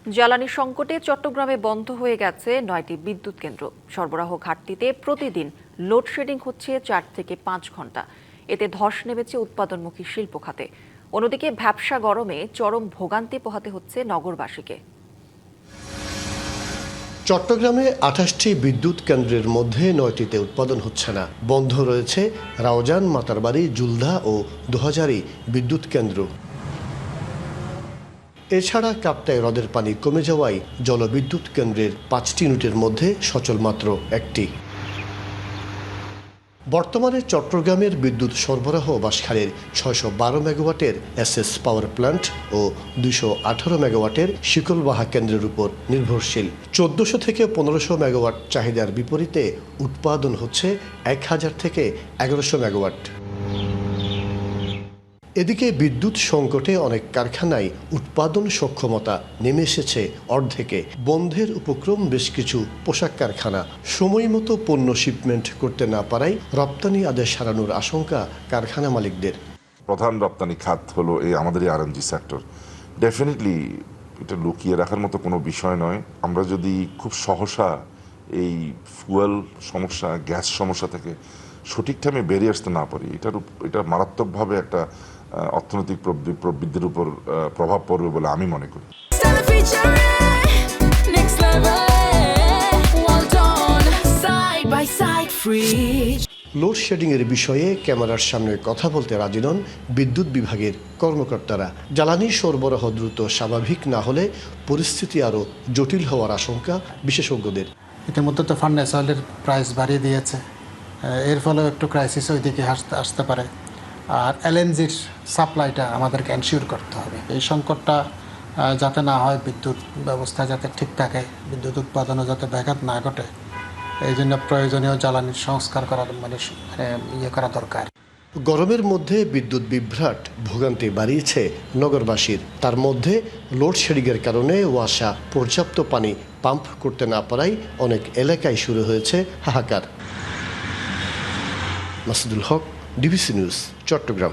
জ্বালানি সংকটে চট্টগ্রামে বন্ধ হয়ে গেছে ৯টি বিদ্যুৎ কেন্দ্র। সরবরাহ ঘাটতিতে প্রতিদিন লোডশেডিং হচ্ছে ৪ থেকে ৫ ঘন্টা। এতে ধস নেমেছে উৎপাদনমুখী শিল্প খাতে। অন্যদিকে ভ্যাপসা গরমে চরম ভোগান্তি পোহাতে হচ্ছে নগরবাসীকে। চট্টগ্রামে ২৮টি বিদ্যুৎ কেন্দ্রের মধ্যে ৯টিতে উৎপাদন হচ্ছে না। বন্ধ রয়েছে রাউজান, মাতারবাড়ি, জুলধা ও দোহাজারী বিদ্যুৎ কেন্দ্র। এছাড়া কাপ্তাই হ্রদের পানি কমে যাওয়ায় জলবিদ্যুৎ কেন্দ্রের ৫টি ইউনিটের মধ্যে সচল মাত্র একটি। বর্তমানে চট্টগ্রামের বিদ্যুৎ সরবরাহ বাঁশখালীর ৬১২ মেগাওয়াটের এসএস পাওয়ার প্ল্যান্ট ও ২১৮ মেগাওয়াটের শিকলবাহা কেন্দ্রের উপর নির্ভরশীল। ১৪০০ থেকে ১৫০০ মেগাওয়াট চাহিদার বিপরীতে উৎপাদন হচ্ছে ১০০০ থেকে ১১০০ মেগাওয়াট। এদিকে বিদ্যুৎ সংকটে অনেক কারখানায় উৎপাদন সক্ষমতা নেমে এসেছে অর্ধেকে। বন্ধের উপক্রম বেশ কিছু পোশাক কারখানা। সময় মতো পণ্য শিপমেন্ট করতে না পারায় রপ্তানি আদেশ হারানোর আশঙ্কা কারখানা মালিকদের। প্রধান রপ্তানি খাত হলো আমাদের আরএনজি সেক্টর। ডেফিনেটলি এটা লুকিয়ে রাখার মতো কোনো বিষয় নয়। আমরা যদি খুব সহসা এই ফুয়েল সমস্যা, গ্যাস সমস্যা থেকে সঠিক টাইমে বেরিয়ে আসতে না পারি, এটা মারাত্মকভাবে একটা অর্থনৈতিক প্রবৃদ্ধির উপর প্রভাব পড়বে বলে আমি মনে করি। লোডশেডিং এর বিষয়ে ক্যামেরার সামনে কথা বলতে রাজি নন বিদ্যুৎ বিভাগের কর্মকর্তারা। জ্বালানি সরবরাহ দ্রুত স্বাভাবিক না হলে পরিস্থিতি আরও জটিল হওয়ার আশঙ্কা বিশেষজ্ঞদের। ইতিমধ্যে তো ফার্নেস অয়েলের প্রাইস বাড়িয়ে দিয়েছে, এর ফলেও একটু ক্রাইসিস ওইদিকে আসতে পারে। আর এলএনজির সাপ্লাইটা আমাদেরকে এনশিওর করতে হবে। এই সংকটটা যাতে না হয়, বিদ্যুৎ ব্যবস্থা যাতে ঠিক থাকে, বিদ্যুৎ উৎপাদনও যাতে ব্যাঘাত না ঘটে, এই জন্য প্রয়োজনীয় জ্বালানির সংস্কার করার করা দরকার। গরমের মধ্যে বিদ্যুৎ বিভ্রাট ভোগান্তি বাড়িয়েছে নগরবাসীর। তার মধ্যে লোডশেডিংয়ের কারণে ওয়াসা পর্যাপ্ত পানি পাম্প করতে না পারায় অনেক এলাকায় শুরু হয়েছে হাহাকার। মাসুদুল হক, ডিবিসি নিউজ, চট্টগ্রাম।